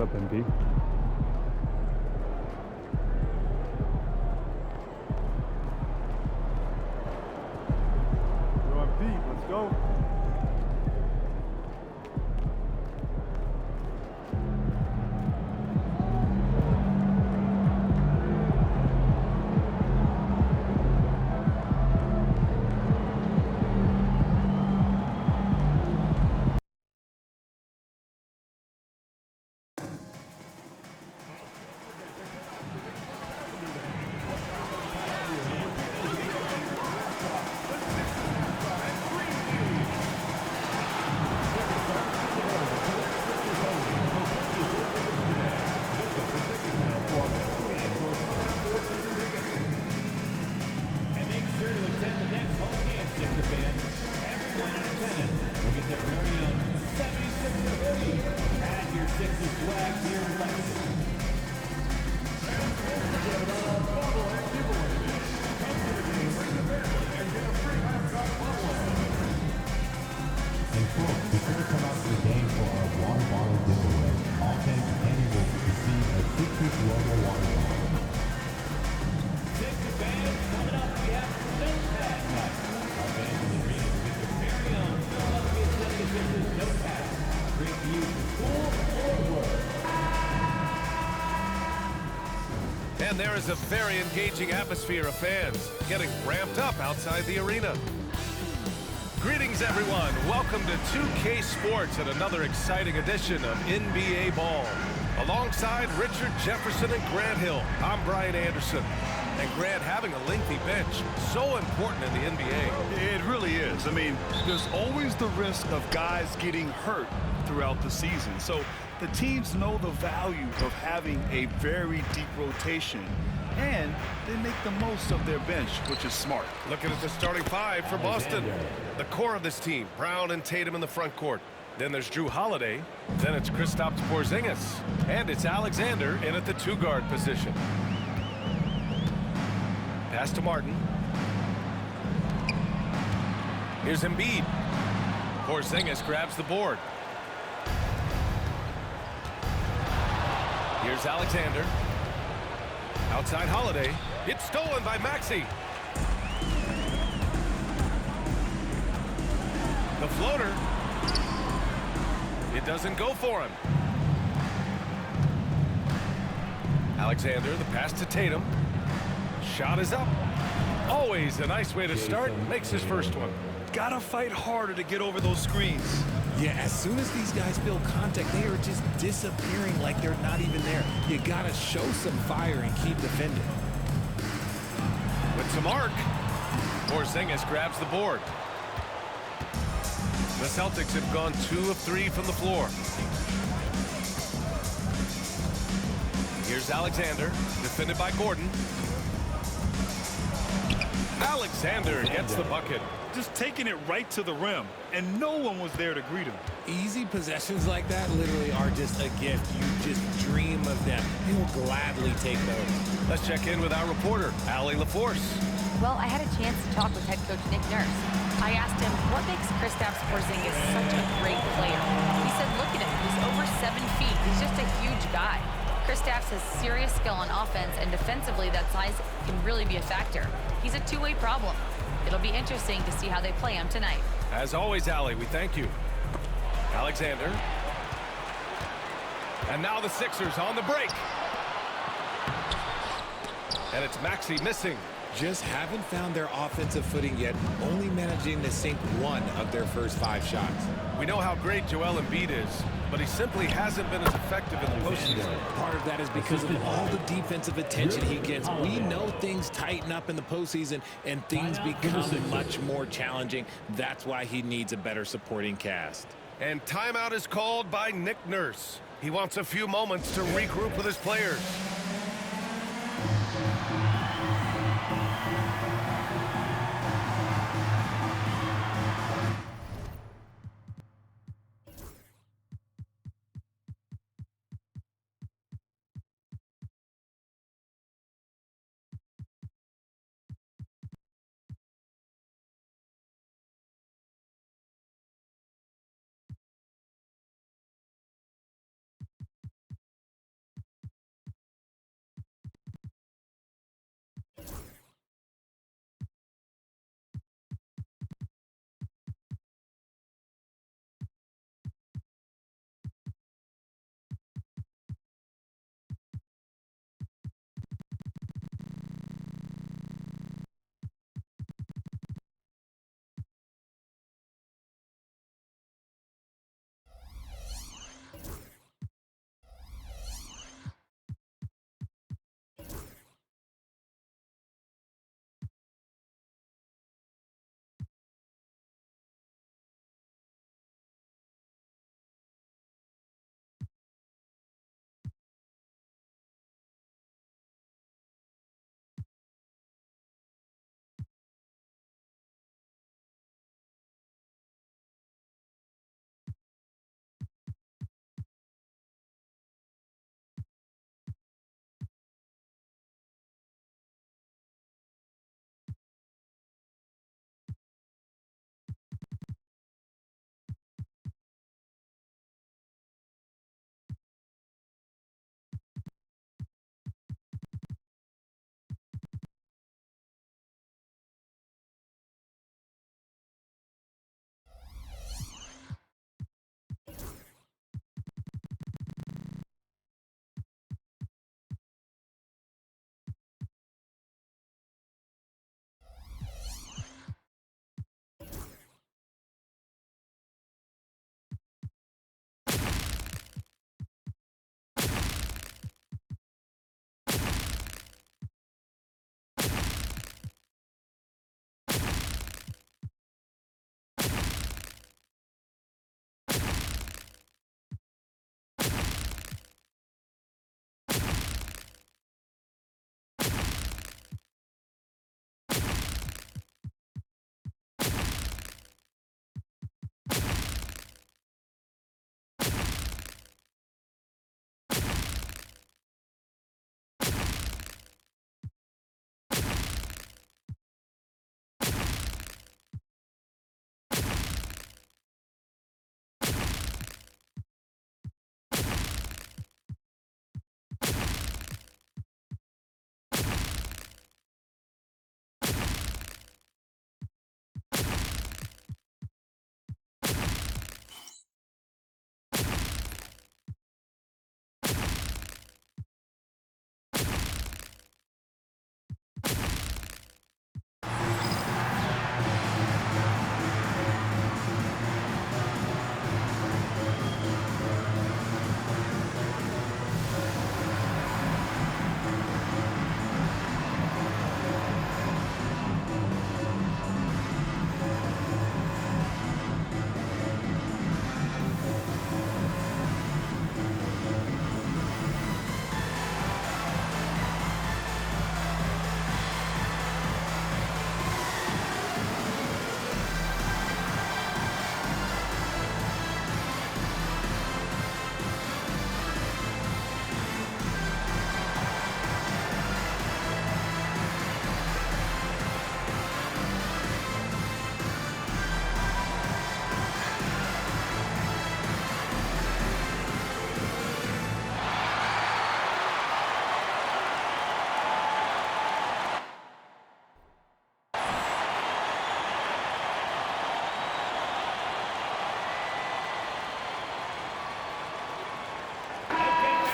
up, NB? You're on feet. Let's go. And there is a very engaging atmosphere of fans getting ramped up outside the arena. Greetings, everyone. Welcome to 2K Sports and another exciting edition of NBA Ball. Alongside Richard Jefferson and Grant Hill, I'm Brian Anderson. And Grant, having a lengthy bench, so important in the NBA. It really is. I mean, there's always the risk of guys getting hurt throughout the season. So the teams know the value of having a very deep rotation, and they make the most of their bench, which is smart. Looking at the starting five for Boston. The core of this team, Brown and Tatum in the front court. Then there's Jrue Holiday. Then it's Kristaps Porzingis. And it's Alexander in at the two-guard position. Pass to Martin. Here's Embiid. Porzingis grabs the board. Here's Alexander. Outside Holiday. It's stolen by Maxey. The floater. It doesn't go for him. Alexander, the pass to Tatum. Shot is up. Always a nice way to start. Makes his first one. Gotta fight harder to get over those screens. Yeah, as soon as these guys feel contact, they are just disappearing like they're not even there. You gotta show some fire and keep defending. With some arc, Porzingis grabs the board. The Celtics have gone 2 of 3 from the floor. Here's Alexander, defended by Gordon. Alexander gets the bucket. Just taking it right to the rim, and no one was there to greet him. Easy possessions like that literally are just a gift. You just dream of them. He'll gladly take those. Let's check in with our reporter, Allie LaForce. Well, I had a chance to talk with head coach Nick Nurse. I asked him what makes Kristaps Porzingis such a great player. He said, look at him. He's over 7 feet. He's just a huge guy. Kristaps has serious skill on offense, and defensively, that size can really be a factor. He's a two-way problem. It'll be interesting to see how they play him tonight. As always, Allie, we thank you. Alexander. And now the Sixers on the break. And it's Maxey missing. Just haven't found their offensive footing yet, only managing to sink one of their first 5 shots. We know how great Joel Embiid is, but he simply hasn't been as effective in the postseason. Part of that is because of all the defensive attention he gets. We know things tighten up in the postseason and things become much more challenging. That's why he needs a better supporting cast. And timeout is called by Nick Nurse. He wants a few moments to regroup with his players.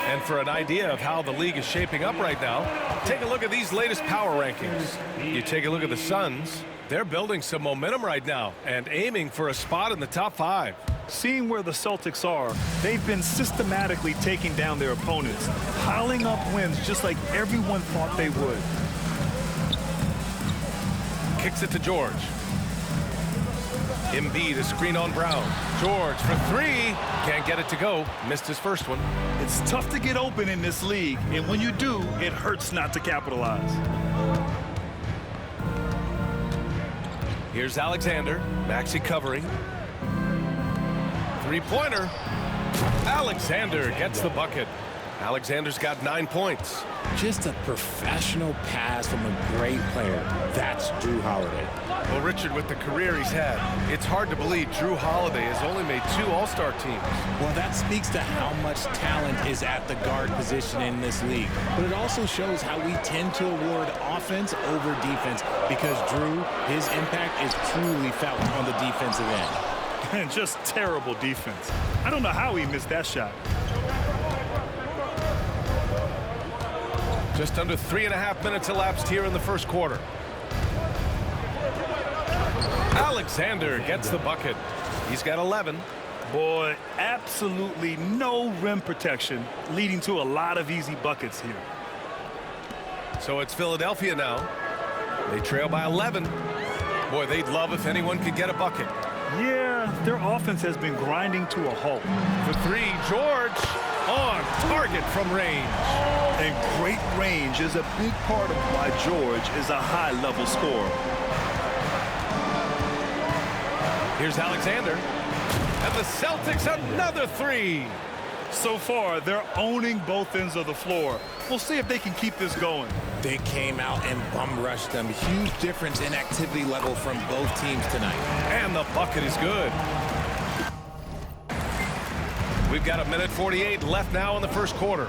And for an idea of how the league is shaping up right now, take a look at these latest power rankings. You take a look at the Suns. They're building some momentum right now and aiming for a spot in the top 5. Seeing where the Celtics are, they've been systematically taking down their opponents, piling up wins just like everyone thought they would. Kicks it to George. Embiid, a screen on Brown. George for 3. Can't get it to go. Missed his first one. It's tough to get open in this league, and when you do, it hurts not to capitalize. Here's Alexander. Maxey covering. Three-pointer. Alexander gets the bucket. Alexander's got 9 points. Just a professional pass from a great player. That's Jrue Holiday. Well, Richard, with the career he's had, it's hard to believe Jrue Holiday has only made 2 All-Star teams. Well, that speaks to how much talent is at the guard position in this league. But it also shows how we tend to award offense over defense because Jrue, his impact is truly felt on the defensive end. And just terrible defense. I don't know how he missed that shot. Just under 3.5 minutes elapsed here in the first quarter. Alexander gets the bucket. He's got 11. Boy, absolutely no rim protection, leading to a lot of easy buckets here. So it's Philadelphia now. They trail by 11. Boy, they'd love if anyone could get a bucket. Yeah, their offense has been grinding to a halt. For 3, George on target from range. And great range is a big part of why George is a high-level scorer. Here's Alexander. And the Celtics another 3. So far, they're owning both ends of the floor. We'll see if they can keep this going. They came out and bum rushed them. Huge difference in activity level from both teams tonight. And the bucket is good. We've got 1:48 left now in the first quarter.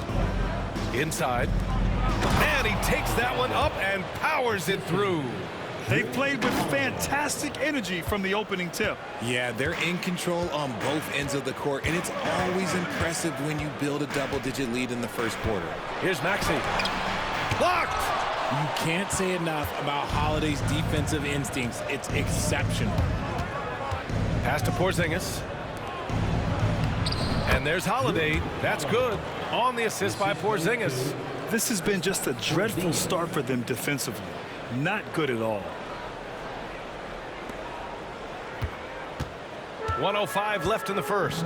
Inside. And he takes that one up and powers it through. They played with fantastic energy from the opening tip. Yeah, they're in control on both ends of the court, and it's always impressive when you build a double-digit lead in the first quarter. Here's Maxey. Blocked! You can't say enough about Holiday's defensive instincts. It's exceptional. Pass to Porzingis. And there's Holiday. That's good. On the assist by Porzingis. This has been just a dreadful start for them defensively. Not good at all. 1:05 left in the first.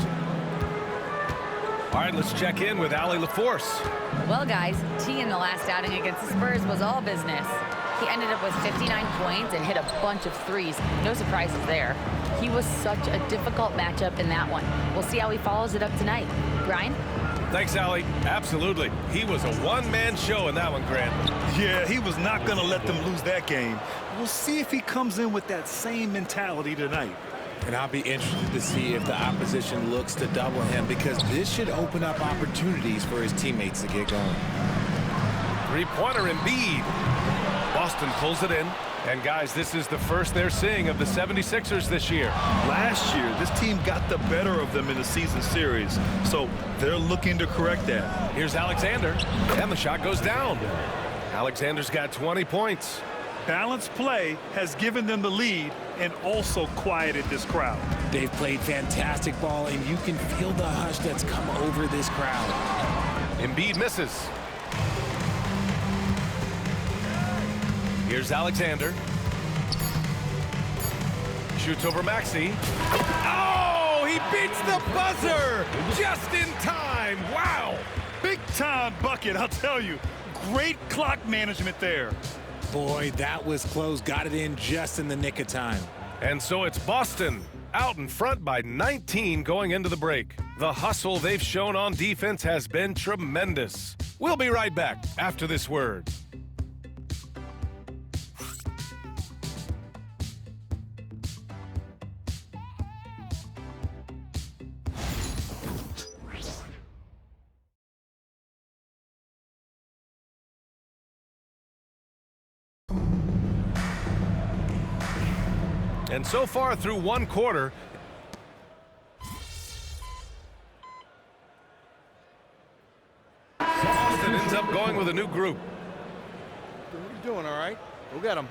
All right, let's check in with Allie LaForce. Well, guys, T in the last outing against the Spurs was all business. He ended up with 59 points and hit a bunch of threes. No surprises there. He was such a difficult matchup in that one. We'll see how he follows it up tonight. Brian? Thanks, Allie. Absolutely. He was a one-man show in that one, Grant. Yeah, he was not going to let them lose that game. We'll see if he comes in with that same mentality tonight. And I'll be interested to see if the opposition looks to double him because this should open up opportunities for his teammates to get going. Three-pointer Embiid. Boston pulls it in. And, guys, this is the first they're seeing of the 76ers this year. Last year, this team got the better of them in the season series, so they're looking to correct that. Here's Alexander, and the shot goes down. Alexander's got 20 points. Balanced play has given them the lead and also quieted this crowd. They've played fantastic ball, and you can feel the hush that's come over this crowd. Embiid misses. Here's Alexander. Shoots over Maxey. Oh, he beats the buzzer just in time. Wow. Big time bucket, I'll tell you. Great clock management there. Boy, that was close. Got it in just in the nick of time. And so it's Boston out in front by 19 going into the break. The hustle they've shown on defense has been tremendous. We'll be right back after this word. And so far through one quarter, ends up going with a new group. What are you doing, all right? Go get him.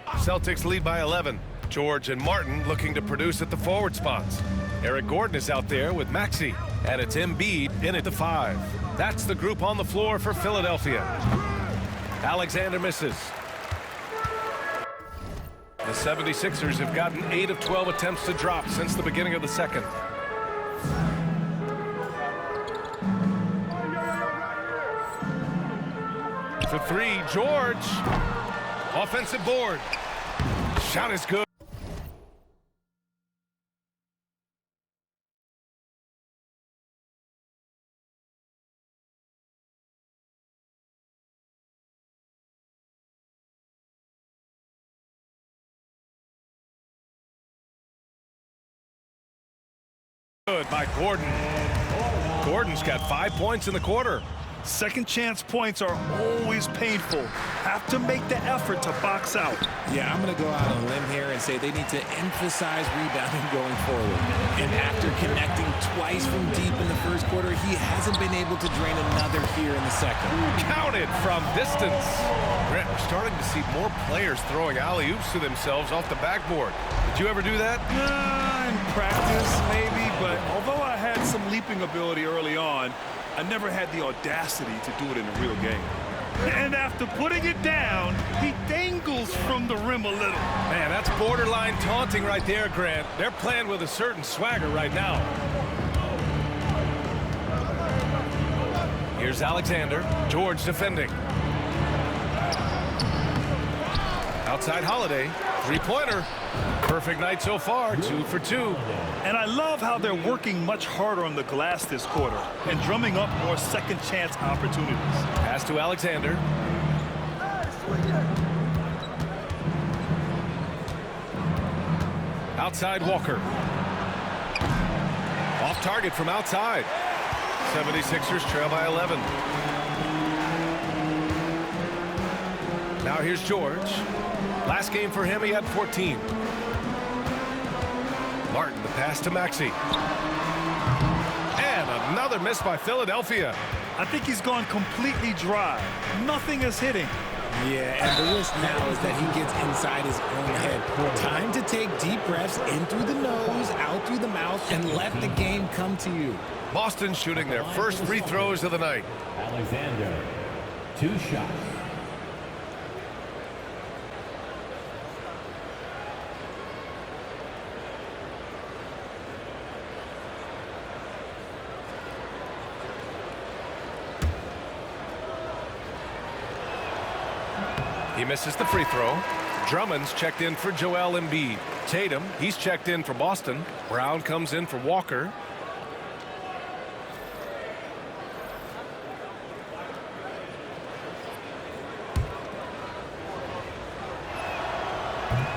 Celtics lead by 11. George and Martin looking to produce at the forward spots. Eric Gordon is out there with Maxey, and it's Embiid in at the 5. That's the group on the floor for Philadelphia. Alexander misses. The 76ers have gotten 8 of 12 attempts to drop since the beginning of the second. For 3, George. Offensive board. Shot is good. Good by Gordon. Gordon's got 5 points in the quarter. Second chance points are always painful. Have to make the effort to box out. Yeah, I'm going to go out on a limb here and say they need to emphasize rebounding going forward. And after connecting twice from deep in the first quarter, he hasn't been able to drain another here in the second. Counted from distance. Grant, we're starting to see more players throwing alley-oops to themselves off the backboard. Did you ever do that? In practice, maybe, but although I had some leaping ability early on, I never had the audacity to do it in a real game. And after putting it down, he dangles from the rim a little. Man, that's borderline taunting right there, Grant. They're playing with a certain swagger right now. Here's Alexander. George defending. Outside Holiday. Three-pointer. Perfect night so far, 2 for 2. And I love how they're working much harder on the glass this quarter and drumming up more second chance opportunities. Pass to Alexander. Outside Walker. Off target from outside. 76ers trail by 11. Now here's George. Last game for him, he had 14. Martin, the pass to Maxey. And another miss by Philadelphia. I think he's gone completely dry. Nothing is hitting. Yeah, and the risk now is that he gets inside his own head. Time to take deep breaths in through the nose, out through the mouth, and let the game come to you. Boston shooting their first free throws of the night. Alexander, 2 shots. He misses the free throw. Drummond's checked in for Joel Embiid. Tatum, he's checked in for Boston. Brown comes in for Walker.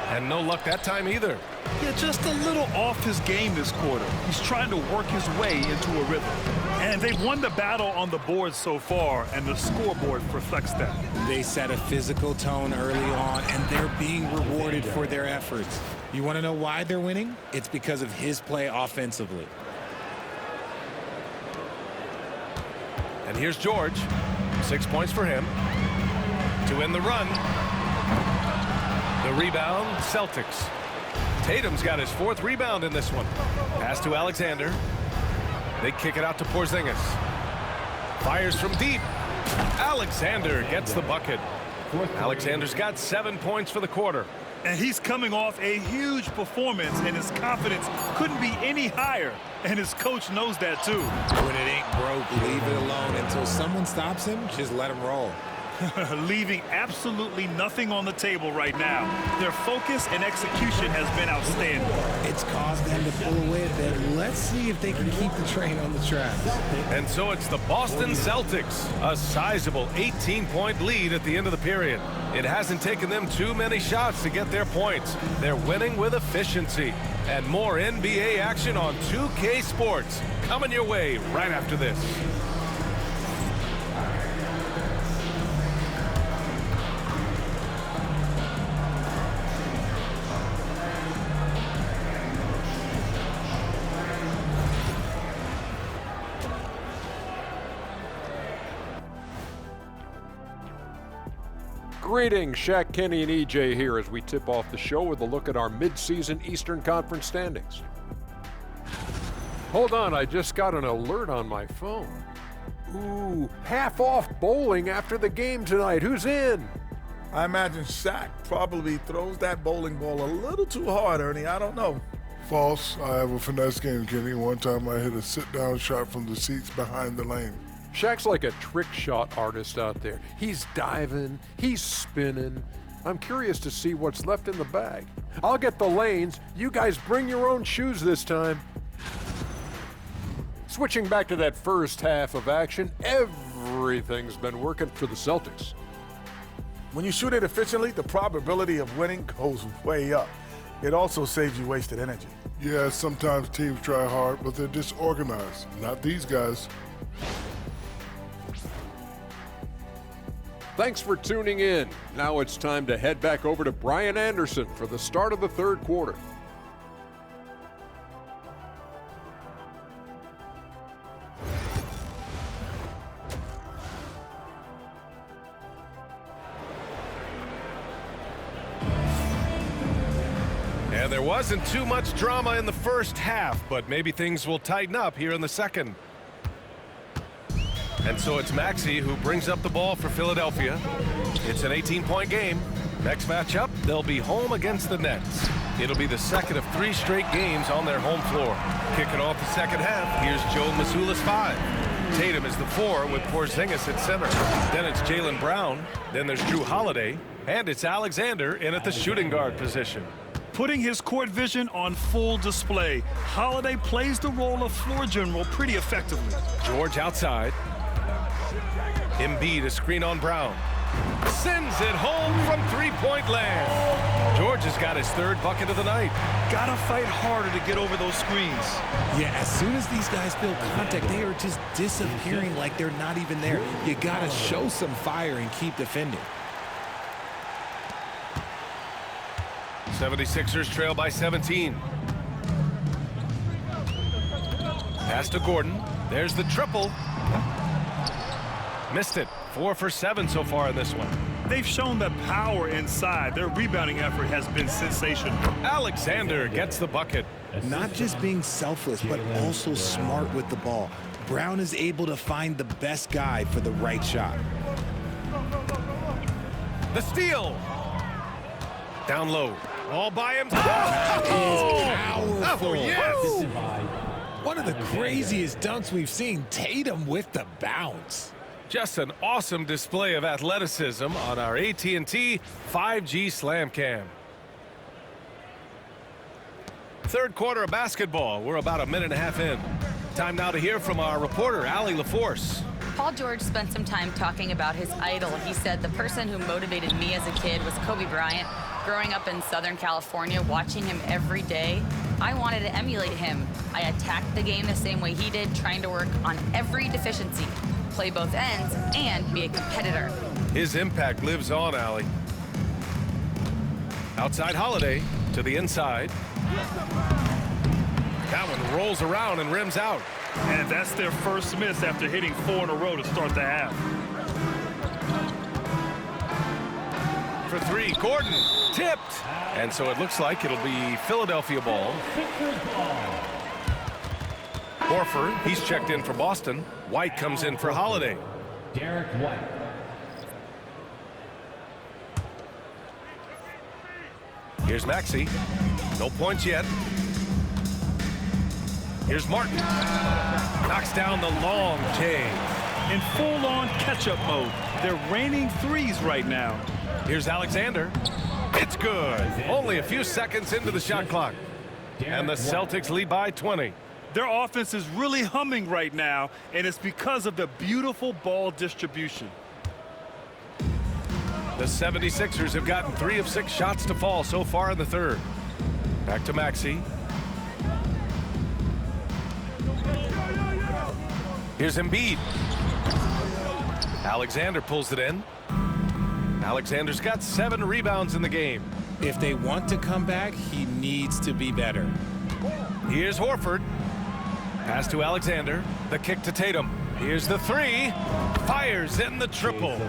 And no luck that time either. Yeah, just a little off his game this quarter. He's trying to work his way into a rhythm. And they've won the battle on the board so far, and the scoreboard reflects that. They set a physical tone early on, and they're being rewarded for their efforts. You want to know why they're winning? It's because of his play offensively. And here's George. 6 points for him. To end the run. The rebound, Celtics. Tatum's got his 4th rebound in this one. Pass to Alexander. They kick it out to Porzingis. Fires from deep. Alexander gets the bucket. Alexander's got 7 points for the quarter. And he's coming off a huge performance, and his confidence couldn't be any higher. And his coach knows that, too. When it ain't broke, leave it alone. Until someone stops him, just let him roll. Leaving absolutely nothing on the table right now. Their focus and execution has been outstanding. It's caused them to pull away a bit. Let's see if they can keep the train on the tracks. And so it's the Boston Celtics, a sizable 18-point lead at the end of the period. It hasn't taken them too many shots to get their points. They're winning with efficiency. And more NBA action on 2K Sports coming your way right after this. Greetings, Shaq, Kenny, and EJ here as we tip off the show with a look at our mid-season Eastern Conference standings. Hold on, I just got an alert on my phone. Ooh, half off bowling after the game tonight. Who's in? I imagine Shaq probably throws that bowling ball a little too hard, Ernie. I don't know. False. I have a finesse game, Kenny. One time I hit a sit-down shot from the seats behind the lane. Shaq's like a trick shot artist out there. He's diving, he's spinning. I'm curious to see what's left in the bag. I'll get the lanes. You guys bring your own shoes this time. Switching back to that first half of action, everything's been working for the Celtics. When you shoot it efficiently, the probability of winning goes way up. It also saves you wasted energy. Yeah, sometimes teams try hard, but they're disorganized. Not these guys. Thanks for tuning in. Now it's time to head back over to Brian Anderson for the start of the third quarter. And there wasn't too much drama in the first half, but maybe things will tighten up here in the second. And so it's Maxey who brings up the ball for Philadelphia. It's an 18-point game. Next matchup, they'll be home against the Nets. It'll be the second of 3 straight games on their home floor. Kicking off the second half, here's Joe Mazzulla's 5. Tatum is the 4 with Porzingis at center. Then it's Jaylen Brown. Then there's Drew Holiday. And it's Alexander in at the shooting guard position. Putting his court vision on full display. Holiday plays the role of floor general pretty effectively. George outside. Embiid a screen on Brown. Sends it home from three-point land. George has got his 3rd bucket of the night. Gotta fight harder to get over those screens. Yeah, as soon as these guys feel contact, they are just disappearing like they're not even there. You gotta show some fire and keep defending. 76ers trail by 17. Pass to Gordon. There's the triple. Missed it. 4 for 7 so far in this one. They've shown the power inside. Their rebounding effort has been sensational. Alexander gets the bucket. Not just being selfless, but also smart with the ball. Brown is able to find the best guy for the right shot. The steal. Down low. All by him. Powerful. Oh, yes. One of the craziest dunks we've seen. Tatum with the bounce. Just an awesome display of athleticism on our AT&T 5G Slam Cam. Third quarter of basketball. We're about a minute and a half in. Time now to hear from our reporter, Allie LaForce. Paul George spent some time talking about his idol. He said, the person who motivated me as a kid was Kobe Bryant. Growing up in Southern California, watching him every day, I wanted to emulate him. I attacked the game the same way he did, trying to work on every deficiency, play both ends, and be a competitor. His impact lives on, Allie. Outside Holiday to the inside. That one rolls around and rims out. And that's their first miss after hitting 4 in a row to start the half. For 3, Gordon tipped. And so it looks like it'll be Philadelphia ball. Horford, he's checked in for Boston. White comes in for Holiday. Derek White. Here's Maxey. No points yet. Here's Martin. Knocks down the long J. In full-on catch-up mode. They're raining threes right now. Here's Alexander. It's good. Only a few seconds into the shot clock. And the Celtics lead by 20. Their offense is really humming right now, and it's because of the beautiful ball distribution. The 76ers have gotten 3 of 6 shots to fall so far in the third. Back to Maxey. Here's Embiid. Alexander pulls it in. Alexander's got 7 rebounds in the game. If they want to come back, he needs to be better. Here's Horford. Pass to Alexander. The kick to Tatum. Here's the three. Fires in the triple.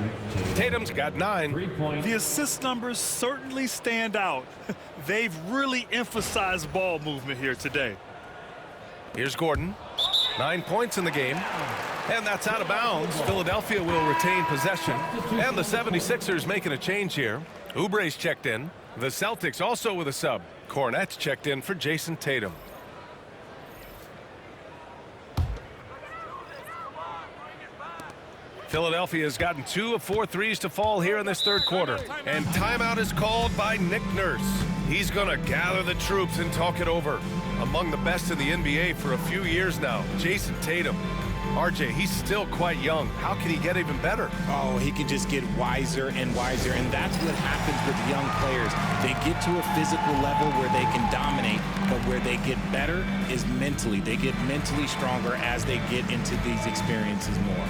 Tatum's got 9. 3 points. The assist numbers certainly stand out. They've really emphasized ball movement here today. Here's Gordon. 9 points in the game. And that's out of bounds. Philadelphia will retain possession. And the 76ers making a change here. Oubre's checked in. The Celtics also with a sub. Cornette's checked in for Jason Tatum. Philadelphia has gotten 2 of 4 threes to fall here in this third quarter. And timeout is called by Nick Nurse. He's going to gather the troops and talk it over. Among the best in the NBA for a few years now, Jason Tatum. RJ, he's still quite young. How can he get even better? Oh, he can just get wiser and wiser, and that's what happens with young players. They get to a physical level where they can dominate, but where they get better is mentally. They get mentally stronger as they get into these experiences more.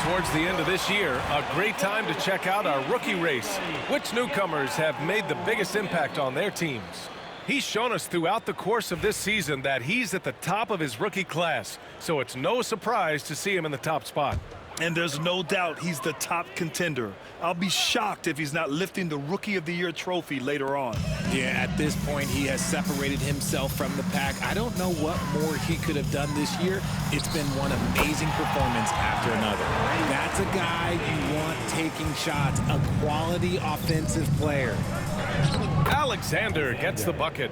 Towards the end of this year, a great time to check out our rookie race. Which newcomers have made the biggest impact on their teams? He's shown us throughout the course of this season that he's at the top of his rookie class, so it's no surprise to see him in the top spot. And there's no doubt he's the top contender. I'll be shocked if he's not lifting the Rookie of the Year trophy later on. Yeah, at this point, he has separated himself from the pack. I don't know what more he could have done this year. It's been one amazing performance after another. That's a guy you want taking shots, a quality offensive player. Alexander gets the bucket.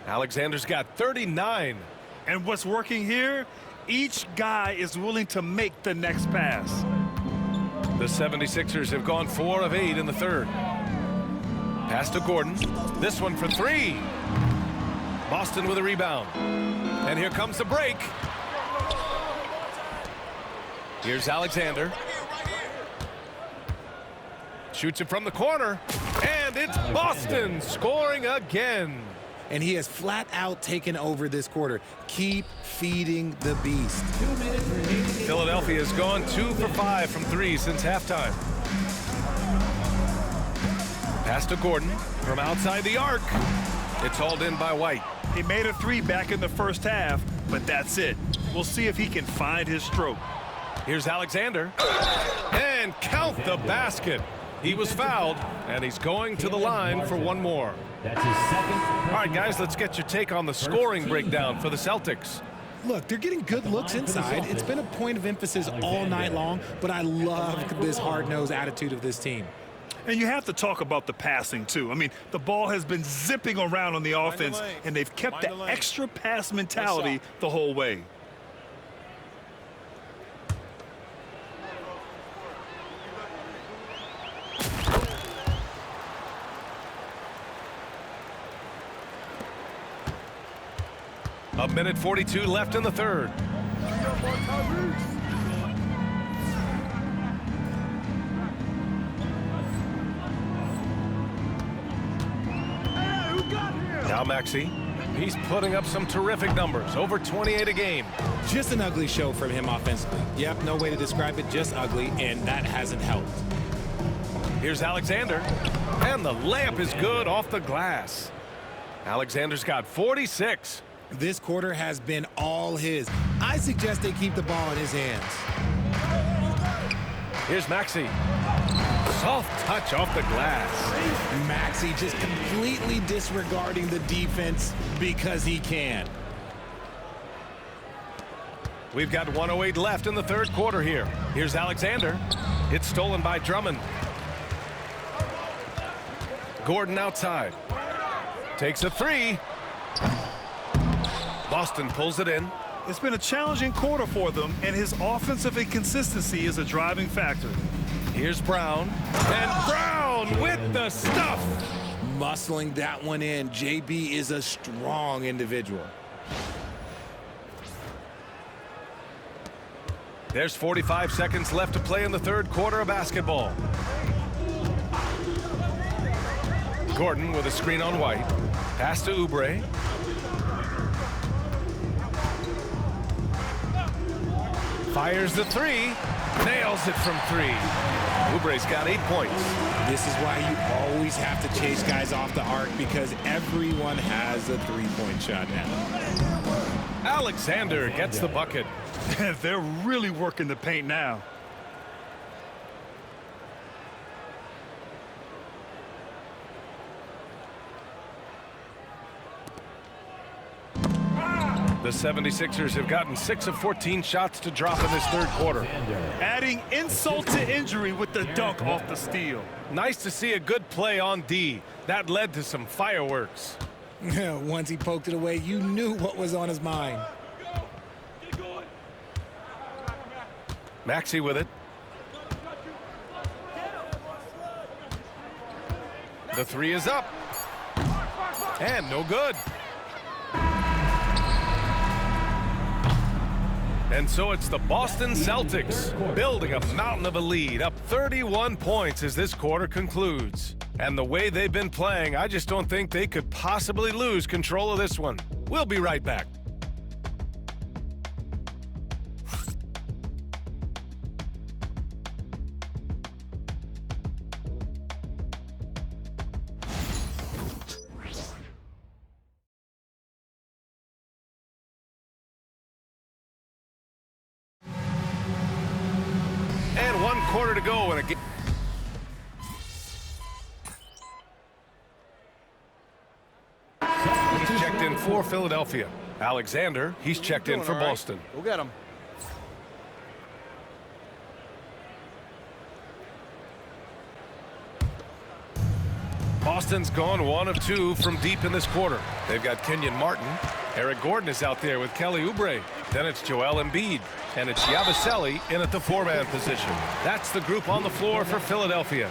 Alexander's got 39. And what's working here? Each guy is willing to make the next pass. The 76ers have gone 4 of 8 in the third. Pass to Gordon. This one for 3. Boston with a rebound. And here comes the break. Here's Alexander. Shoots it from the corner. And it's Boston scoring again. And he has flat out taken over this quarter. Keep feeding the beast. Philadelphia has gone 2 for 5 from 3 since halftime. Pass to Gordon from outside the arc. It's hauled in by White. He made a 3 back in the first half, but that's it. We'll see if he can find his stroke. Here's Alexander. And count the basket. He was fouled, and he's going to the line for one more. That's his second. All right, guys, let's get your take on the scoring breakdown for the Celtics. Look, they're getting good looks inside. It's been a point of emphasis all night long, but I love this hard-nosed attitude of this team. And you have to talk about the passing, too. I mean, the ball has been zipping around on the offense, and they've kept the extra pass mentality the whole way. A minute 42 left in the third. Now Maxey. He's putting up some terrific numbers, over 28 a game. Just an ugly show from him offensively. Yep, no way to describe it, just ugly, and that hasn't helped. Here's Alexander, and the layup is good off the glass. Alexander's got 46. This quarter has been all his. I suggest they keep the ball in his hands. Here's Maxey. soft touch off the glass. Maxey just completely disregarding the defense because he can. We've got 1:08 left in the third quarter here. Here's Alexander. It's stolen by Drummond. Gordon outside. Takes a three. Boston pulls it in. It's been a challenging quarter for them, and his offensive inconsistency is a driving factor. Here's Brown. And Brown with the stuff. Muscling that one in. JB is a strong individual. There's 45 seconds left to play in the third quarter of basketball. Gordon with a screen on White. Pass to Oubre. Fires the three. Nails it from three. Oubre's got 8 points. This is why you always have to chase guys off the arc, because everyone has a three-point shot now. Alexander gets the bucket. They're really working the paint now. The 76ers have gotten 6 of 14 shots to drop in this third quarter. Adding insult to injury with the dunk off the steal. Nice to see a good play on D. That led to some fireworks. Once he poked it away, you knew what was on his mind. Maxey with it. The three is up. And no good. And so it's the Boston Celtics building a mountain of a lead, up 31 points as this quarter concludes. And the way they've been playing, I just don't think they could possibly lose control of this one. We'll be right back. And 1 quarter to go in a game. He's checked in for Philadelphia. Alexander, he's checked in for Boston. Go get him. Boston's gone 1 of 2 from deep in this quarter. They've got Kenyon Martin. Eric Gordon is out there with Kelly Oubre. Then it's Joel Embiid. And it's Yabusele in at the 4-man position. That's the group on the floor for Philadelphia.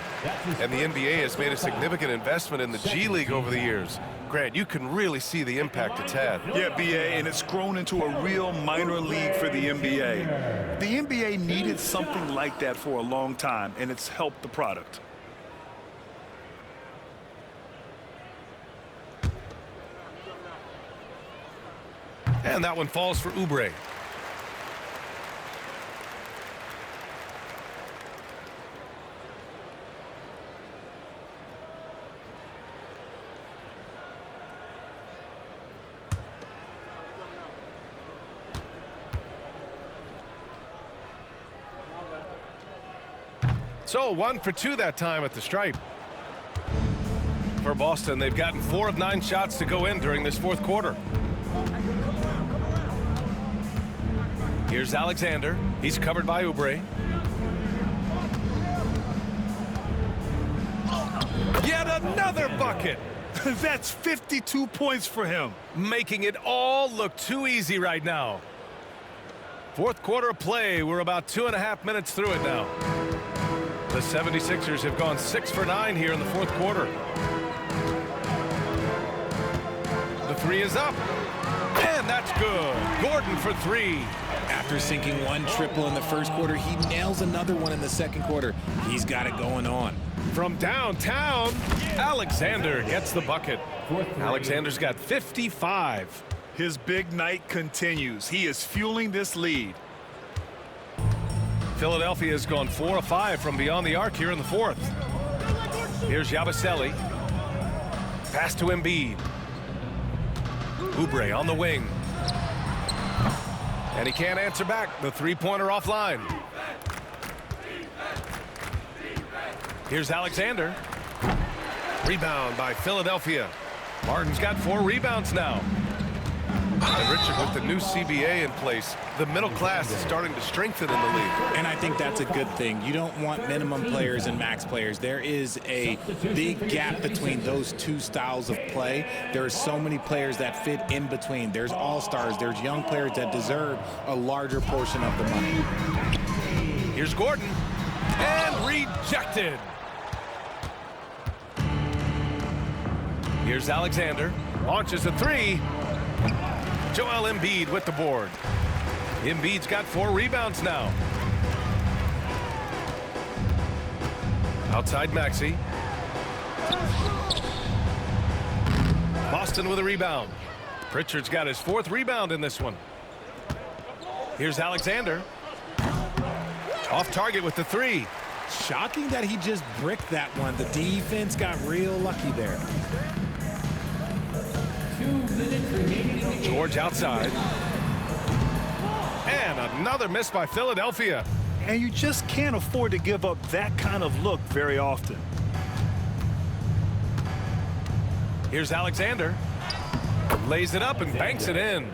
And the NBA has made a significant investment in the G League over the years. Grant, you can really see the impact it's had. Yeah, BA, and it's grown into a real minor league for the NBA. The NBA needed something like that for a long time, and it's helped the product. And that one falls for Oubre. So 1 for 2 that time at the stripe. For Boston, they've gotten 4 of 9 shots to go in during this fourth quarter. Here's Alexander. He's covered by Oubre. Yet another bucket. That's 52 points for him. Making it all look too easy right now. Fourth quarter of play. We're about 2.5 minutes through it now. The 76ers have gone 6 for 9 here in the fourth quarter. The three is up. And that's good. Gordon for 3. After sinking 1 triple in the first quarter, he nails another one in the second quarter. He's got it going on. From downtown, Alexander gets the bucket. Alexander's got 55. His big night continues. He is fueling this lead. Philadelphia has gone 4 of 5 from beyond the arc here in the fourth. Here's Yabusele. Pass to Embiid. Oubre on the wing. And he can't answer back. The three-pointer offline. Here's Alexander. Rebound by Philadelphia. Martin's got 4 rebounds now. And Richard, with the new CBA in place, the middle class is starting to strengthen in the league. And I think that's a good thing. You don't want minimum players and max players. There is a big gap between those two styles of play. There are so many players that fit in between. There's all-stars. There's young players that deserve a larger portion of the money. Here's Gordon. And rejected. Here's Alexander. Launches a 3. Joel Embiid with the board. Embiid's got 4 rebounds now. Outside Maxey. Boston with a rebound. Pritchard's got his 4th rebound in this one. Here's Alexander. Off target with the 3. Shocking that he just bricked that one. The defense got real lucky there. George outside. And another miss by Philadelphia. And you just can't afford to give up that kind of look very often. Here's Alexander. Lays it up and banks it in.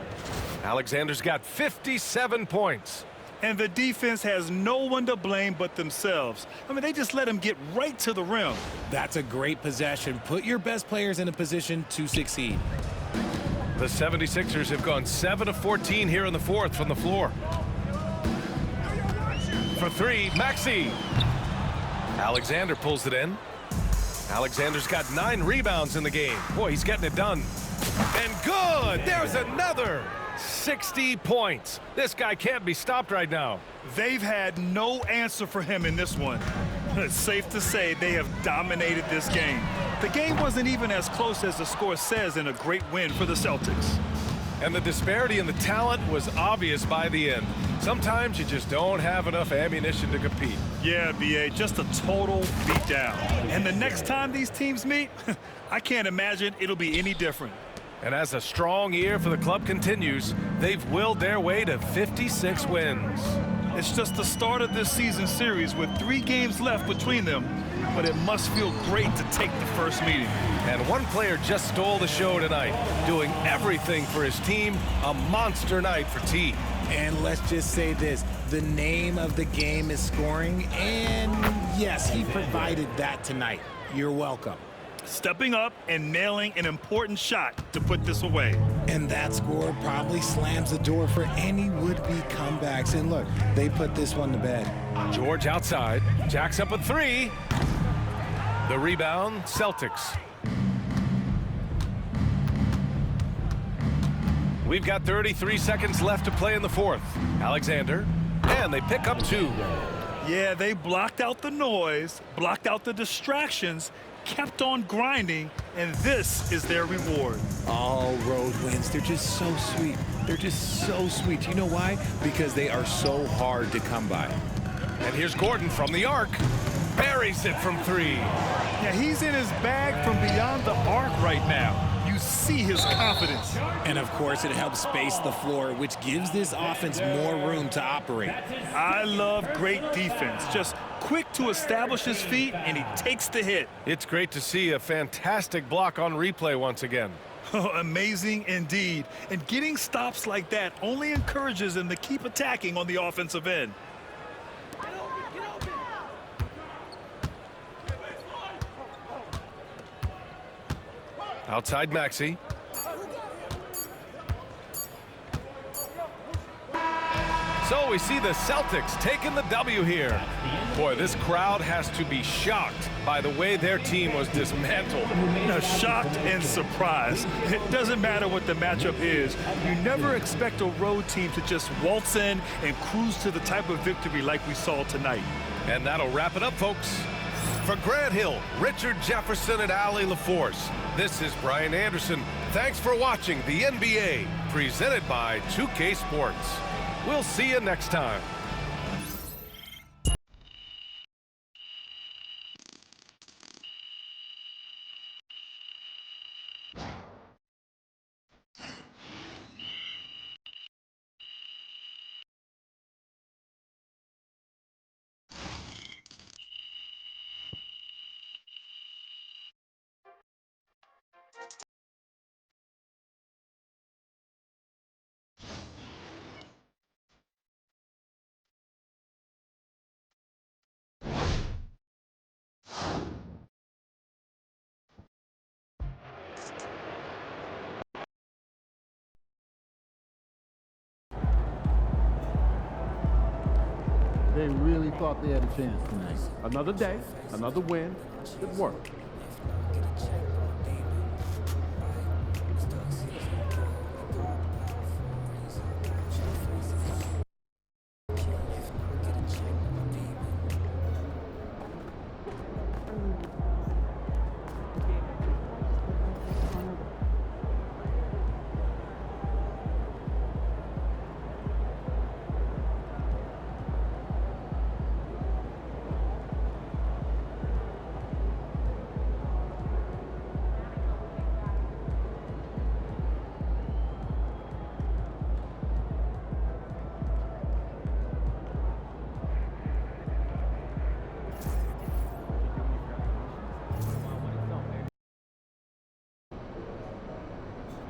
Alexander's got 57 points. And the defense has no one to blame but themselves. I mean, they just let him get right to the rim. That's a great possession. Put your best players in a position to succeed. The 76ers have gone 7 of 14 here in the 4th from the floor. For 3, Maxey. Alexander pulls it in. Alexander's got 9 rebounds in the game. Boy, he's getting it done. And good! There's another! 60 points. This guy can't be stopped right now. They've had no answer for him in this one. It's safe to say they have dominated this game. The game wasn't even as close as the score says in a great win for the Celtics. And the disparity in the talent was obvious by the end. Sometimes you just don't have enough ammunition to compete. Yeah, B.A., just a total beatdown. And the next time these teams meet, I can't imagine it'll be any different. And as a strong year for the club continues, they've willed their way to 56 wins. It's just the start of this season series with 3 games left between them, but it must feel great to take the first meeting. And one player just stole the show tonight, doing everything for his team. A monster night for T. And let's just say this, the name of the game is scoring, and yes, he provided that tonight. You're welcome. Stepping up and nailing an important shot to put this away. And that score probably slams the door for any would-be comebacks. And look, they put this one to bed. George outside, jacks up a 3. The rebound, Celtics. We've got 33 seconds left to play in the 4th. Alexander, and they pick up 2. Yeah, they blocked out the noise, blocked out the distractions, kept on grinding, and this is their reward. All road wins, they're just so sweet. They're just so sweet. You know why? Because they are so hard to come by. And here's Gordon from the arc. Buries it from 3. Yeah, he's in his bag from beyond the arc right now. You see his confidence. And of course, it helps space the floor, which gives this offense more room to operate. I love great defense. Just quick to establish his feet, and he takes the hit. It's great to see a fantastic block on replay once again. Amazing indeed. And getting stops like that only encourages him to keep attacking on the offensive end. Outside Maxey. So we see the Celtics taking the W here. Boy, this crowd has to be shocked by the way their team was dismantled. Shocked and surprised. It doesn't matter what the matchup is. You never expect a road team to just waltz in and cruise to the type of victory like we saw tonight. And that'll wrap it up, folks. For Grant Hill, Richard Jefferson, and Allie LaForce, this is Brian Anderson. Thanks for watching the NBA, presented by 2K Sports. We'll see you next time. they really thought they had a chance tonight. Another day, another win. Good work.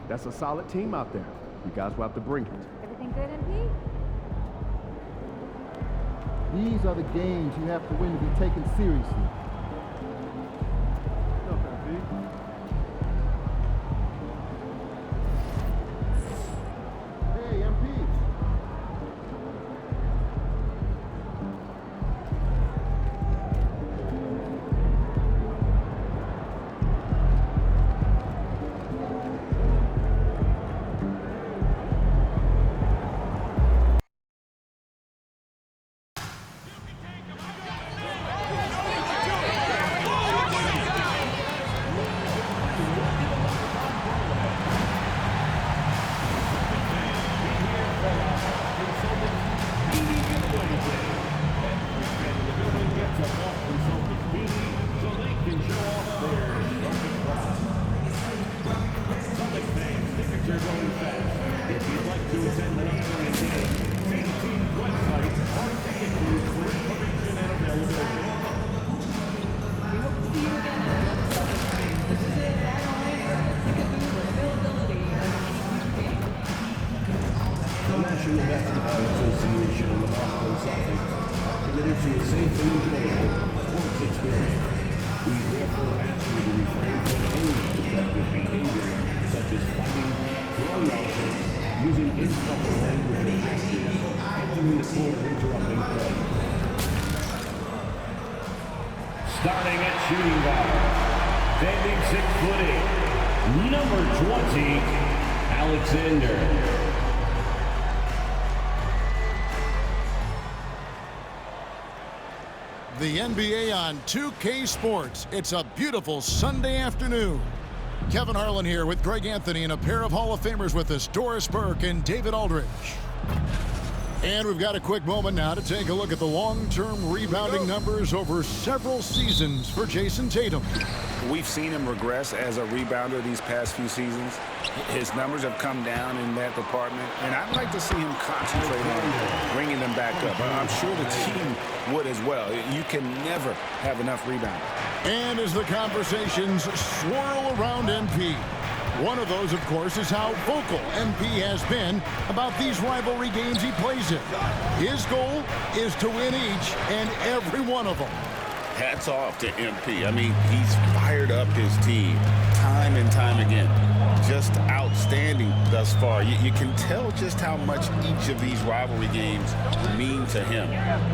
That's a solid team out there. You guys will have to bring it. Everything good, MP? These are the games you have to win to be taken seriously. Hey, MP. Starting at shooting guard, standing 6'8", number 20, Alexander. The NBA on 2K Sports. It's a beautiful Sunday afternoon. Kevin Harlan here with Greg Anthony and a pair of Hall of Famers with us, Doris Burke and David Aldridge. And we've got a quick moment now to take a look at the long-term rebounding numbers over several seasons for Jason Tatum. We've seen him regress as a rebounder these past few seasons. His numbers have come down in that department, and I'd like to see him concentrate on bringing them back up. I'm sure the team would as well. You can never have enough rebounding. And as the conversations swirl around MP, one of those, of course, is how vocal MP has been about these rivalry games he plays in. His goal is to win each and every one of them. Hats off to MP. I mean, he's fired up his team time and time again. Just outstanding thus far. You can tell just how much each of these rivalry games mean to him.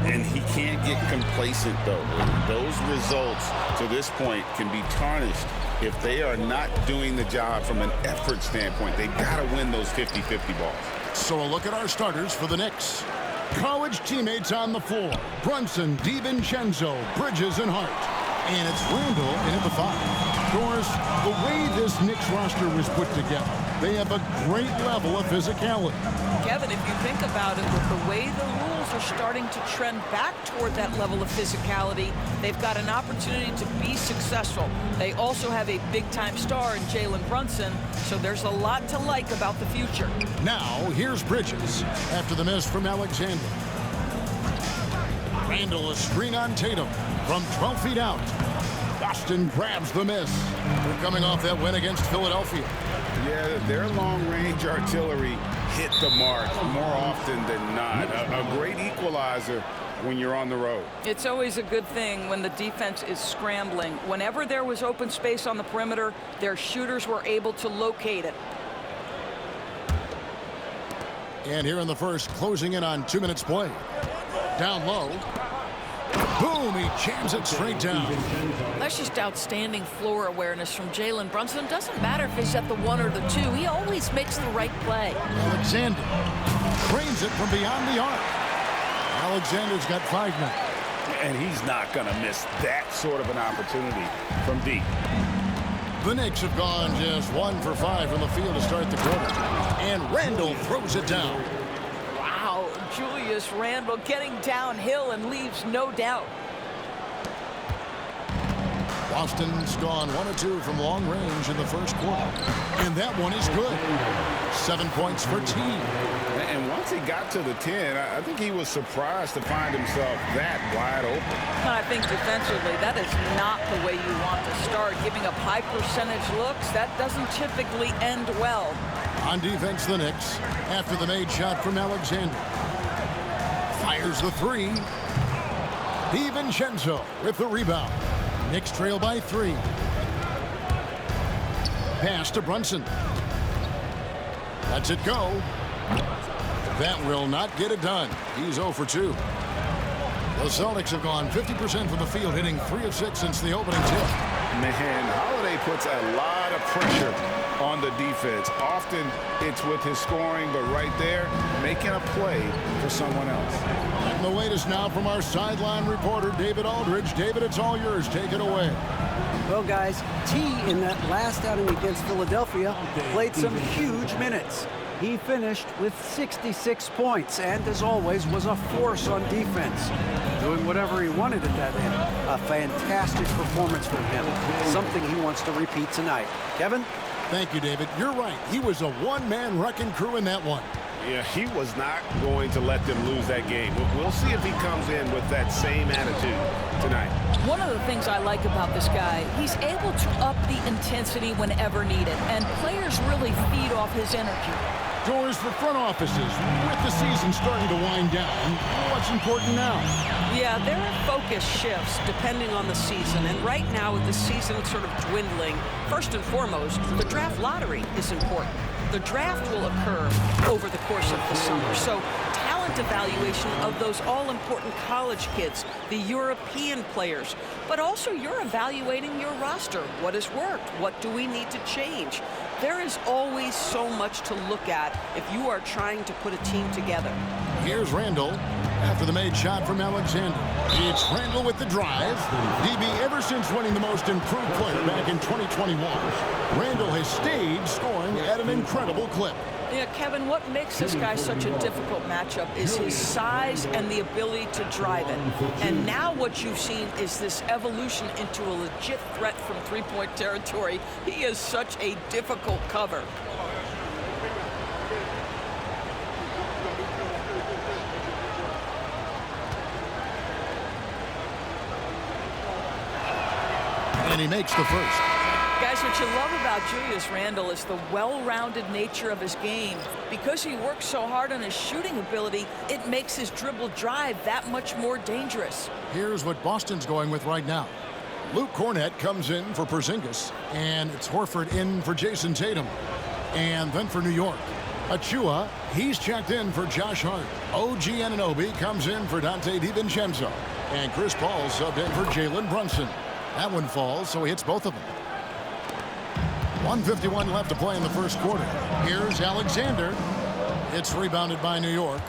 And he can't get complacent, though. Those results to this point can be tarnished if they are not doing the job from an effort standpoint. They got to win those 50-50 balls. So a look at our starters for the Knicks. College teammates on the floor: Brunson, DiVincenzo, Bridges, and Hart. And it's Randall in at the 5. Doris, the way this Knicks roster was put together, they have a great level of physicality. Kevin, if you think about it, with the way the rules are starting to trend back toward that level of physicality, they've got an opportunity to be successful. They also have a big-time star in Jalen Brunson, so there's a lot to like about the future. Now, here's Bridges after the miss from Alexander. Randall, a screen on Tatum from 12 feet out. Boston grabs the miss. They're coming off that win against Philadelphia. Yeah, their long-range artillery hit the mark more often than not. A great equalizer when you're on the road. It's always a good thing when the defense is scrambling. Whenever there was open space on the perimeter, their shooters were able to locate it. And here in the first, closing in on 2 minutes play. down low. Boom, he jams it straight down. That's just outstanding floor awareness from Jalen Brunson. Doesn't matter if he's at the 1 or the 2. He always makes the right play. Alexander trains it from beyond the arc. Alexander's got 5 now. And he's not going to miss that sort of an opportunity from deep. The Knicks have gone just 1 for 5 from the field to start the quarter. And Randle throws it down. Wow, Julius Randle getting downhill and leaves no doubt. Boston's gone 1 of 2 from long range in the first quarter. And that one is good. 7 points for Teague. And once he got to the 10, I think he was surprised to find himself that wide open. I think defensively, that is not the way you want to start. Giving up high percentage looks, that doesn't typically end well. On defense, the Knicks, after the made shot from Alexander. Fires the 3. DiVincenzo with the rebound. Knicks trail by 3. Pass to Brunson. Lets it go. That will not get it done. He's 0 for 2. The Celtics have gone 50% from the field, hitting 3 of 6 since the opening tip. Man, Holiday puts a lot of pressure on the defense. Often it's with his scoring, but right there, making a play for someone else. And the latest now from our sideline reporter, David Aldridge. David, it's all yours. Take it away. Well, guys, T in that last outing against Philadelphia played some huge minutes. He finished with 66 points and, as always, was a force on defense, doing whatever he wanted at that end. A fantastic performance from him, something he wants to repeat tonight. Kevin? Thank you, David. You're right. He was a one-man wrecking crew in that one. Yeah, he was not going to let them lose that game. We'll see if he comes in with that same attitude tonight. One of the things I like about this guy, he's able to up the intensity whenever needed, and players really feed off his energy. Doors for front offices. With the season starting to wind down, what's important now? Yeah, their focus shifts depending on the season. And right now, with the season sort of dwindling, first and foremost, the draft lottery is important. The draft will occur over the course of the summer. So talent evaluation of those all-important college kids, the European players, but also you're evaluating your roster. What has worked? What do we need to change? There is always so much to look at if you are trying to put a team together. Here's Randle after the made shot from Alexander. It's Randle with the drive. DB, ever since winning the most improved player back in 2021, Randle has stayed scoring at an incredible clip. Yeah, Kevin, what makes this guy such a difficult matchup is his size and the ability to drive it. And now what you've seen is this evolution into a legit threat from three-point territory. He is such a difficult cover. And he makes the first. Guys, what you love about Julius Randle is the well-rounded nature of his game. Because he works so hard on his shooting ability, it makes his dribble drive that much more dangerous. Here's what Boston's going with right now. Luke Kornet comes in for Porzingis, and it's Horford in for Jason Tatum. And then for New York, Achua, he's checked in for Josh Hart. OG Anunoby comes in for Dante DiVincenzo. And Chris Paul subbed in for Jalen Brunson. That one falls, so he hits both of them. 1:51 left to play in the first quarter. Here's Alexander. It's rebounded by New York.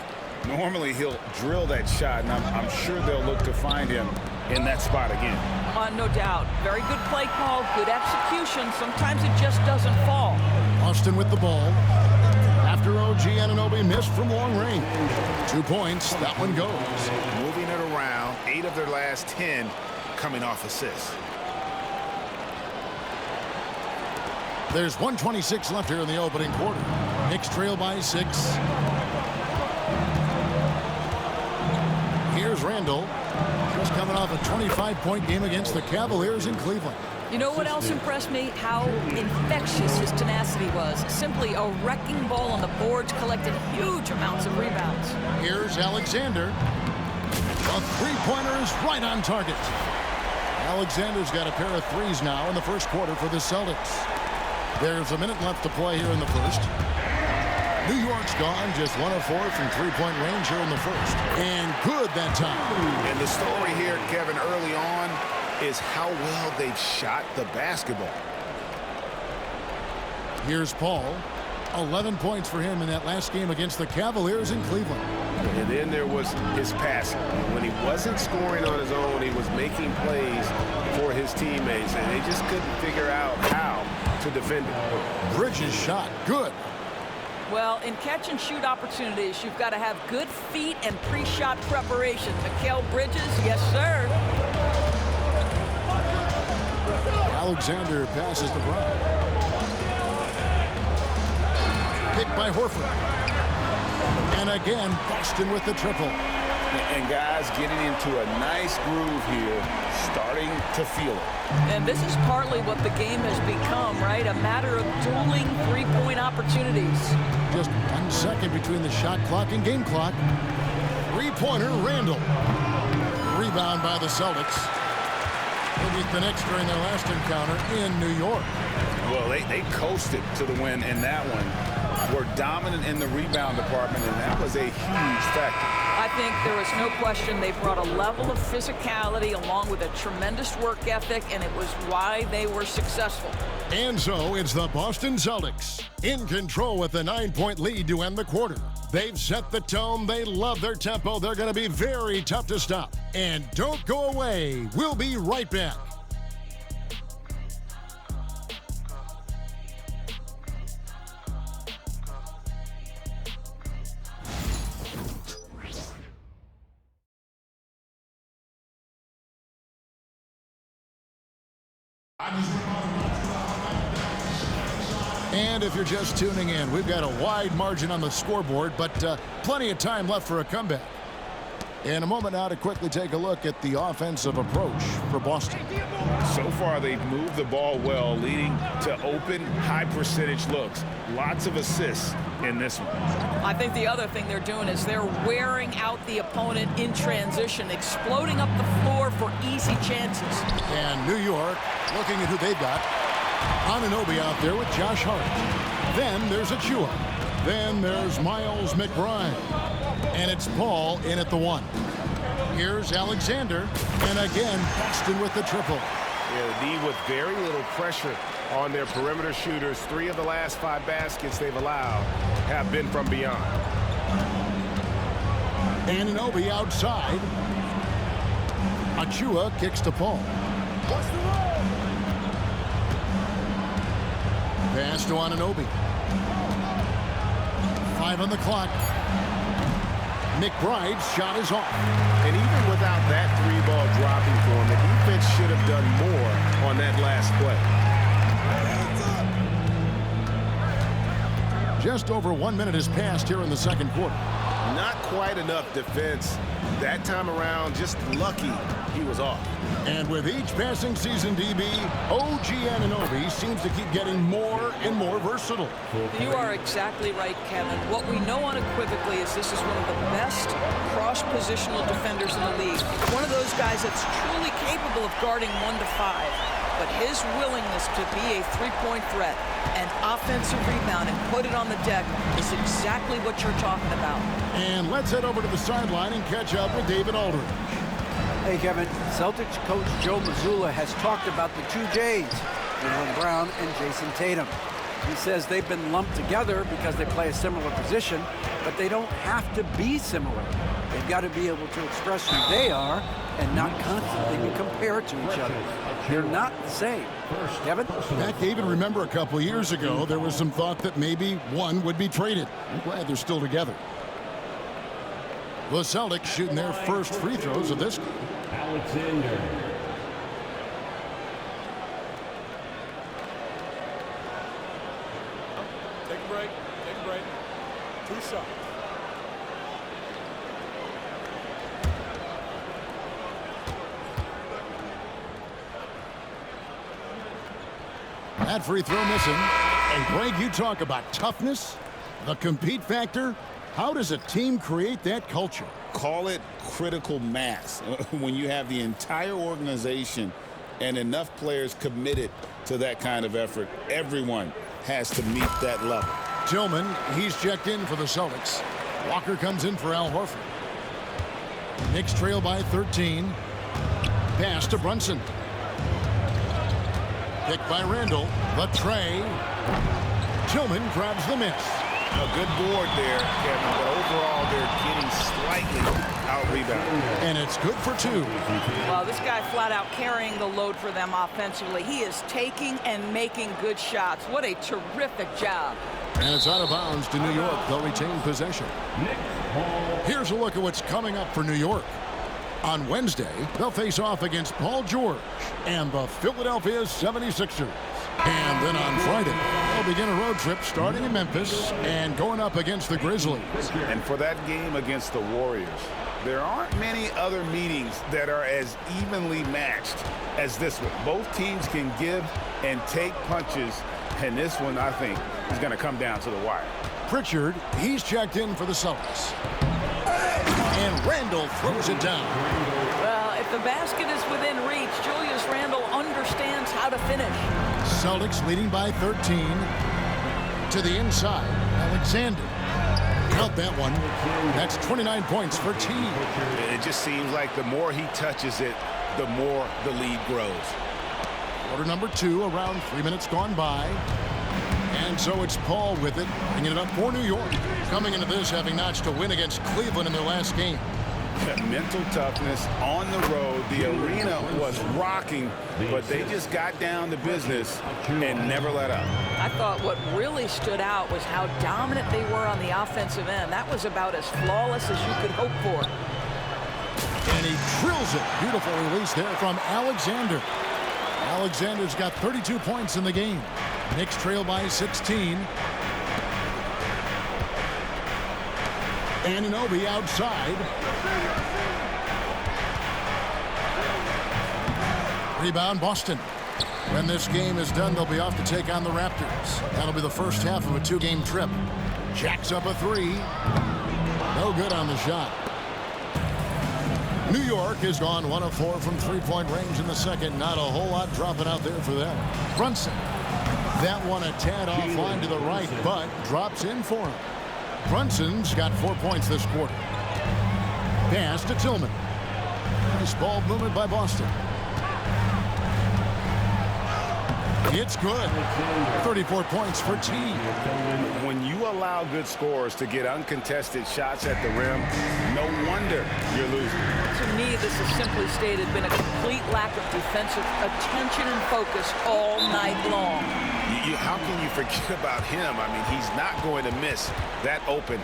Normally he'll drill that shot, and I'm sure they'll look to find him in that spot again. No doubt. Very good play call, good execution. Sometimes it just doesn't fall. Austin with the ball. After OG Anunoby missed from long range. 2 points. That one goes. Moving it around. 8 of their last 10 coming off assists. There's 1:26 left here in the opening quarter. Knicks trail by 6. Here's Randle. Just coming off a 25-point game against the Cavaliers in Cleveland. You know what else impressed me? How infectious his tenacity was. Simply a wrecking ball on the boards, collected huge amounts of rebounds. Here's Alexander. A three-pointer is right on target. Alexander's got a pair of threes now in the first quarter for the Celtics. There's a minute left to play here in the first. New York's gone just 1 of 4 from three-point range here in the first. And good that time. And the story here, Kevin, early on is how well they've shot the basketball. Here's Paul. 11 points for him in that last game against the Cavaliers in Cleveland. And then there was his passing. When he wasn't scoring on his own, he was making plays for his teammates, and they just couldn't figure out how to defend it. Bridges shot. Good. Well, in catch-and-shoot opportunities, you've got to have good feet and pre-shot preparation. Mikal Bridges, yes, sir. Alexander passes to Brown. Picked by Horford. And again, Boston with the triple. And guys getting into a nice groove here, starting to feel it. And this is partly what the game has become, right? A matter of dueling three-point opportunities. Just 1 second between the shot clock and game clock. Three-pointer, Randall. Rebound by the Celtics. They beat the Knicks during their last encounter in New York. Well, they coasted to the win in that one. Were dominant in the rebound department, and that was a huge factor. I think there is no question they brought a level of physicality along with a tremendous work ethic, and it was why they were successful. And so it's the Boston Celtics in control with a 9-point lead to end the quarter. They've set the tone. They love their tempo. They're going to be very tough to stop. And don't go away. We'll be right back. And if you're just tuning in, we've got a wide margin on the scoreboard, but plenty of time left for a comeback. In a moment now to quickly take a look at the offensive approach for Boston. So far, they've moved the ball well, leading to open, high-percentage looks. Lots of assists in this one. I think the other thing they're doing is they're wearing out the opponent in transition, exploding up the floor for easy chances. And New York, looking at who they've got, Anunoby out there with Josh Hart. Then there's Achua. Then there's Miles McBride. And it's Paul in at the 1. Here's Alexander. And again, Boston with the triple. Yeah, the D with very little pressure on their perimeter shooters. 3 of the last 5 baskets they've allowed have been from beyond. Anunoby outside. Achua kicks to Paul. Pass to Anunoby. 5 on the clock. McBride's shot is off. And even without that 3-ball dropping for him, the defense should have done more on that last play. Just over 1 minute has passed here in the second quarter. Not quite enough defense that time around. Just lucky he was off. And with each passing season, DB, OG Anunoby seems to keep getting more and more versatile. You are exactly right, Kevin. What we know unequivocally is this is one of the best cross-positional defenders in the league. One of those guys that's truly capable of guarding 1 to 5. But his willingness to be a three-point threat and offensive rebound and put it on the deck is exactly what you're talking about. And let's head over to the sideline and catch up with David Aldridge. Hey, Kevin. Celtics coach Joe Mazzulla has talked about the 2 J's, Jaylen Brown and Jason Tatum. He says they've been lumped together because they play a similar position, but they don't have to be similar. They've got to be able to express who they are and not constantly be compared to each other. They're not the same. Kevin? Back, David, remember a couple years ago, there was some thought that maybe one would be traded. I'm glad they're still together. The Celtics shooting their first free throws of this game. Alexander. Take a break. Take a break. 2 shots. That free throw missing. And Greg, you talk about toughness, the compete factor. How does a team create that culture? Call it critical mass. When you have the entire organization and enough players committed to that kind of effort, everyone has to meet that level. Tillman, he's checked in for the Celtics. Walker comes in for Al Horford. Knicks trail by 13. Pass to Brunson. Picked by Randall. The tray. Tillman grabs the miss. A good board there, Kevin, but overall they're getting slightly out-rebounded. And it's good for 2. Well, this guy flat out carrying the load for them offensively. He is taking and making good shots. What a terrific job. And it's out of bounds to New York. They'll retain possession. Here's a look at what's coming up for New York. On Wednesday, they'll face off against Paul George and the Philadelphia 76ers. And then on Friday, they'll begin a road trip starting in Memphis and going up against the Grizzlies. And for that game against the Warriors, there aren't many other meetings that are as evenly matched as this one. Both teams can give and take punches, and this one, I think, is going to come down to the wire. Pritchard, he's checked in for the Celtics. And Randall throws it down. Well, if the basket is within reach, Julius Randle understands how to finish. Celtics leading by 13. To the inside, Alexander. Count that one. That's 29 points for T. It just seems like the more he touches it, the more the lead grows. Quarter number 2, around 3 minutes gone by. And so it's Paul with it, bringing it up for New York. Coming into this, having notched a win against Cleveland in their last game. Mental toughness on the road. The arena was rocking, but they just got down to business and never let up. I thought what really stood out was how dominant they were on the offensive end. That was about as flawless as you could hope for. And he drills it. Beautiful release there from Alexander. Alexander's got 32 points in the game. Knicks trail by 16. Anunoby outside. Rebound, Boston. When this game is done, they'll be off to take on the Raptors. That'll be the first half of a 2-game trip. Jacks up a 3. No good on the shot. New York has gone 1 of 4 from 3-point range in the second. Not a whole lot dropping out there for them. Brunson. That one a tad offline to the right, but drops in for him. Brunson's got 4 points this quarter. Pass to Tillman. Nice ball movement by Boston. It's good. 34 points for T. When you allow good scorers to get uncontested shots at the rim, no wonder you're losing. To me, this has simply stated been a complete lack of defensive attention and focus all night long. How can you forget about him? I mean, he's not going to miss that open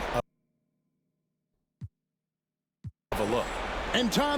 of a look. And time.